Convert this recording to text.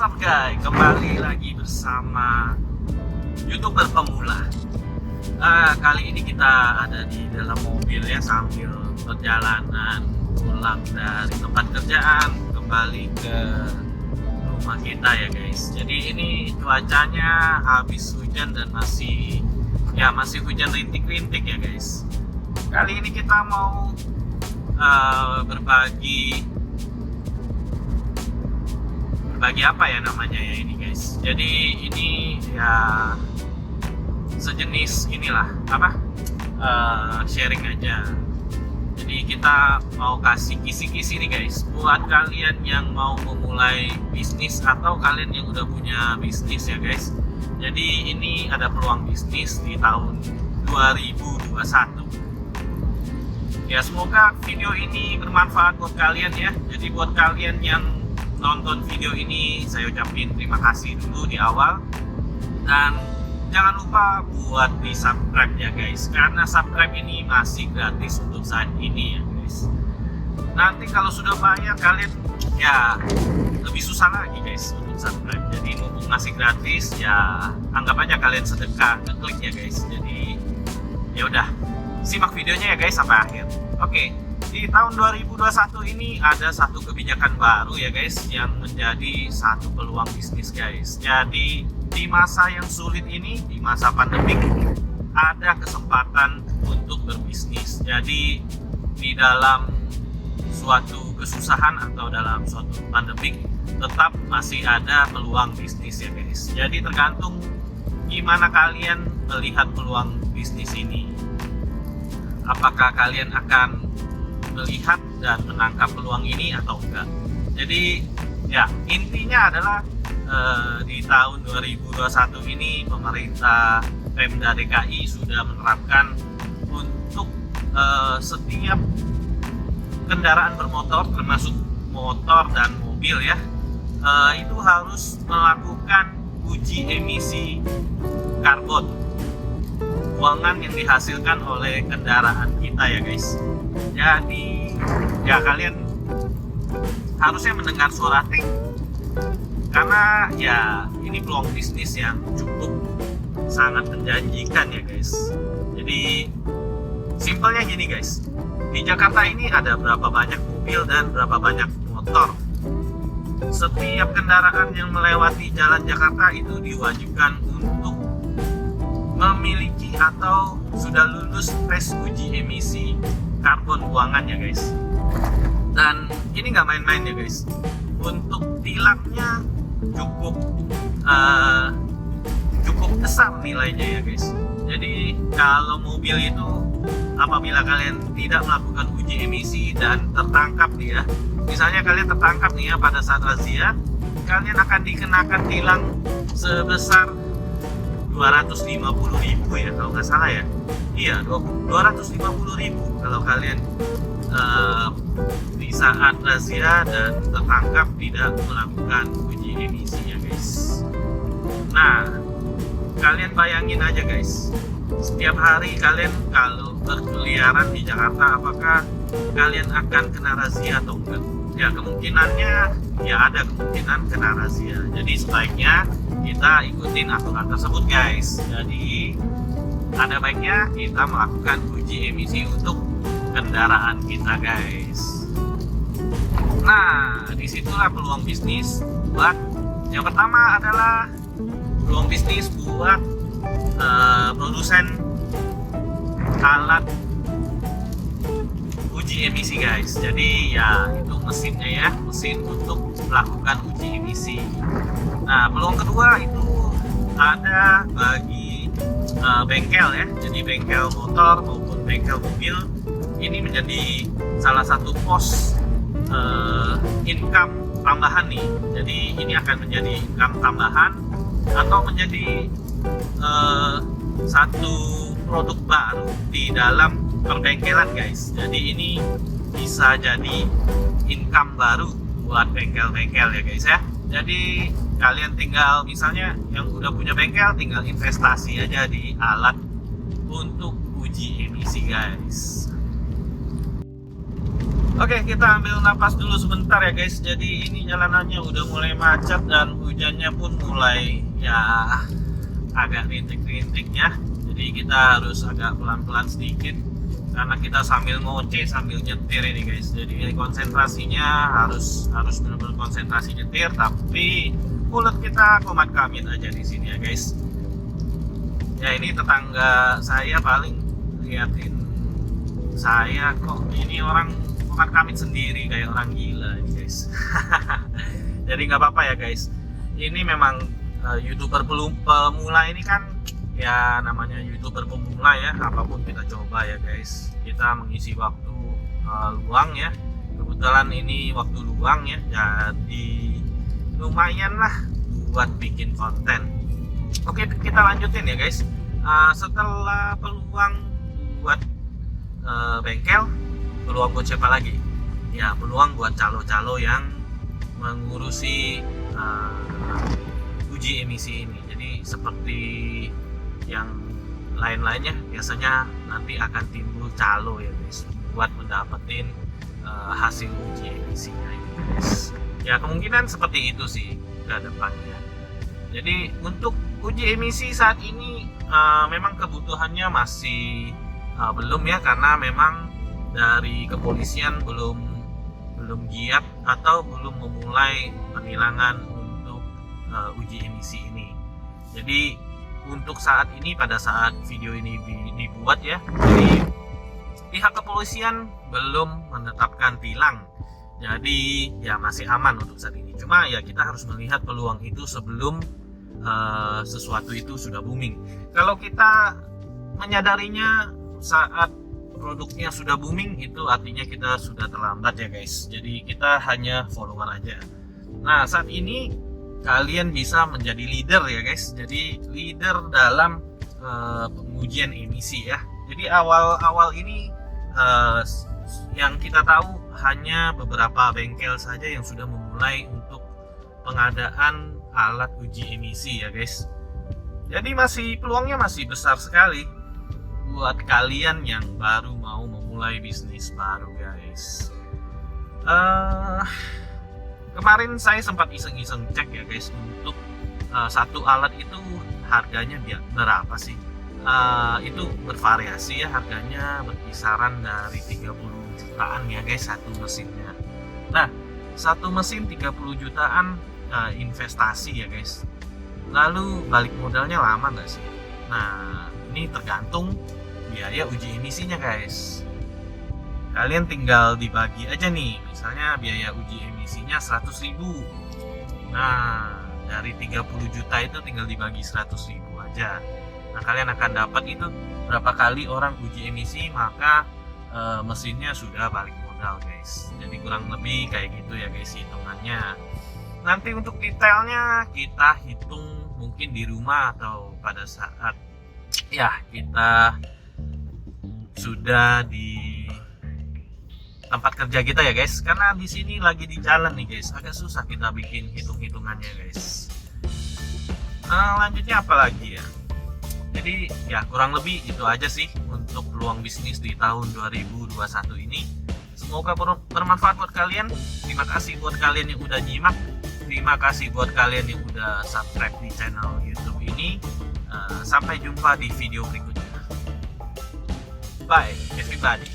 up guys, kembali lagi bersama YouTuber pemula. Kali ini kita ada di dalam mobil ya, sambil perjalanan pulang dari tempat kerjaan kembali ke rumah kita ya guys. Jadi ini cuacanya habis hujan dan masih hujan rintik-rintik ya guys. Kali ini kita mau berbagi apa ya namanya ya ini guys. Jadi ini ya sejenis inilah sharing aja. Jadi kita mau kasih kisi-kisi nih guys buat kalian yang mau memulai bisnis atau kalian yang udah punya bisnis ya guys. Jadi ini ada peluang bisnis di tahun 2021. Ya semoga video ini bermanfaat buat kalian ya. Jadi buat kalian yang nonton video ini, saya ucapin terima kasih dulu di awal. Dan jangan lupa buat di subscribe ya guys, karena subscribe ini masih gratis untuk saat ini ya guys. Nanti kalau sudah bayar kalian ya lebih susah lagi guys untuk subscribe. Jadi mumpung masih gratis ya anggap aja kalian sedekah, ngeklik ya guys. Jadi ya udah, simak videonya ya guys sampai akhir. Oke. Di tahun 2021 ini ada satu kebijakan baru ya guys, yang menjadi satu peluang bisnis guys. Jadi di masa yang sulit ini, di masa pandemik, ada kesempatan untuk berbisnis. Jadi di dalam suatu kesusahan atau dalam suatu pandemik, tetap masih ada peluang bisnis ya guys. Jadi tergantung gimana kalian melihat peluang bisnis ini. Apakah kalian akan melihat dan menangkap peluang ini atau enggak. Jadi ya intinya adalah di tahun 2021 ini pemerintah Pemda DKI sudah menerapkan untuk setiap kendaraan bermotor termasuk motor dan mobil ya, itu harus melakukan uji emisi karbon buangan yang dihasilkan oleh kendaraan kita ya guys. Jadi ya kalian harusnya mendengar suara ting, karena ya ini peluang bisnis yang cukup sangat menjanjikan ya guys. Jadi simpelnya gini guys, di Jakarta ini ada berapa banyak mobil dan berapa banyak motor. Setiap kendaraan yang melewati jalan Jakarta itu diwajibkan untuk memiliki atau sudah lulus tes uji emisi karbon buangan ya guys. Dan ini nggak main-main ya guys. Untuk tilangnya cukup besar nilainya ya guys. Jadi kalau mobil itu apabila kalian tidak melakukan uji emisi dan tertangkap nih ya, misalnya kalian tertangkap nih ya pada saat razia, kalian akan dikenakan tilang sebesar 250.000 ya kalau nggak salah ya. Iya, 250.000 kalau kalian di saat razia dan tertangkap tidak melakukan uji emisi ya guys. Nah, kalian bayangin aja guys, setiap hari kalian kalau berkeliaran di Jakarta, apakah kalian akan kena razia atau enggak? Ya kemungkinannya ya ada kemungkinan kena razia. Jadi sebaiknya kita ikutin aturan tersebut guys. Jadi ada baiknya kita melakukan uji emisi untuk kendaraan kita guys. Nah, disitulah peluang bisnis buat yang pertama adalah peluang bisnis buat produsen alat uji emisi guys. Jadi ya itu mesinnya ya, mesin untuk melakukan uji emisi. Nah, peluang kedua itu ada bagi bengkel ya. Jadi bengkel motor maupun bengkel mobil ini menjadi salah satu pos income tambahan nih. Jadi ini akan menjadi income tambahan atau menjadi satu produk baru di dalam perbengkelan guys. Jadi ini bisa jadi income baru buat bengkel-bengkel ya guys ya. Jadi kalian tinggal misalnya yang udah punya bengkel tinggal investasi aja di alat untuk uji emisi guys. Oke, kita ambil napas dulu sebentar ya guys. Jadi ini jalanannya udah mulai macet dan hujannya pun mulai ya agak rintik-rintik ya. Jadi kita harus agak pelan-pelan sedikit karena kita sambil ngoceh sambil nyetir ini guys. Jadi konsentrasinya harus benar-benar konsentrasi nyetir, tapi mulut kita komat kamit aja di sini ya guys. Ya ini tetangga saya paling liatin saya kok ini orang komat kamit sendiri kayak orang gila ini guys. Jadi nggak apa-apa ya guys. Ini memang YouTuber pemula ini kan ya namanya YouTuber pemula ya, apapun kita coba ya guys. Kita mengisi waktu luang ya. Kebetulan ini waktu luang ya, jadi lumayan lah buat bikin konten. Oke, kita lanjutin ya guys. Setelah peluang buat bengkel, peluang buat siapa lagi? Ya peluang buat calo-calo yang mengurusi uji emisi ini. Jadi seperti yang lain-lainnya biasanya nanti akan timbul calo ya guys buat mendapetin hasil uji emisinya ini guys. Ya kemungkinan seperti itu sih ke depannya. Jadi untuk uji emisi saat ini memang kebutuhannya masih belum ya, karena memang dari kepolisian belum giat atau belum memulai penilangan untuk uji emisi ini. Jadi untuk saat ini, pada saat video ini dibuat ya, jadi pihak kepolisian belum menetapkan tilang. Jadi ya masih aman untuk saat ini. Cuma ya kita harus melihat peluang itu sebelum sesuatu itu sudah booming. Kalau kita menyadarinya saat produknya sudah booming, itu artinya kita sudah terlambat ya guys. Jadi kita hanya follower aja. Nah saat ini kalian bisa menjadi leader ya guys. Jadi leader dalam pengujian emisi ya. Jadi awal-awal ini yang kita tahu hanya beberapa bengkel saja yang sudah memulai untuk pengadaan alat uji emisi ya guys. Jadi peluangnya masih besar sekali buat kalian yang baru mau memulai bisnis baru guys. Kemarin saya sempat iseng-iseng cek ya guys, untuk satu alat itu harganya berapa sih? Itu bervariasi ya, harganya berkisaran dari 30 jutaan ya guys satu mesinnya. Nah satu mesin 30 jutaan investasi ya guys. Lalu balik modalnya lama nggak sih? Nah ini tergantung biaya uji emisinya guys. Kalian tinggal dibagi aja nih, misalnya biaya uji emisinya 100.000. Nah dari 30 juta itu tinggal dibagi 100.000 aja. Nah kalian akan dapat itu berapa kali orang uji emisi, maka mesinnya sudah balik modal guys. Jadi kurang lebih kayak gitu ya guys hitungannya. Nanti untuk detailnya kita hitung mungkin di rumah atau pada saat ya kita sudah di tempat kerja kita ya guys. Karena di sini lagi di jalan nih guys, agak susah kita bikin hitung-hitungannya guys. Lanjutnya apa lagi ya? Jadi ya kurang lebih itu aja sih untuk peluang bisnis di tahun 2021 ini. Semoga bermanfaat buat kalian. Terima kasih buat kalian yang udah nyimak. Terima kasih buat kalian yang udah subscribe di channel YouTube ini. Sampai jumpa di video berikutnya. Bye everybody.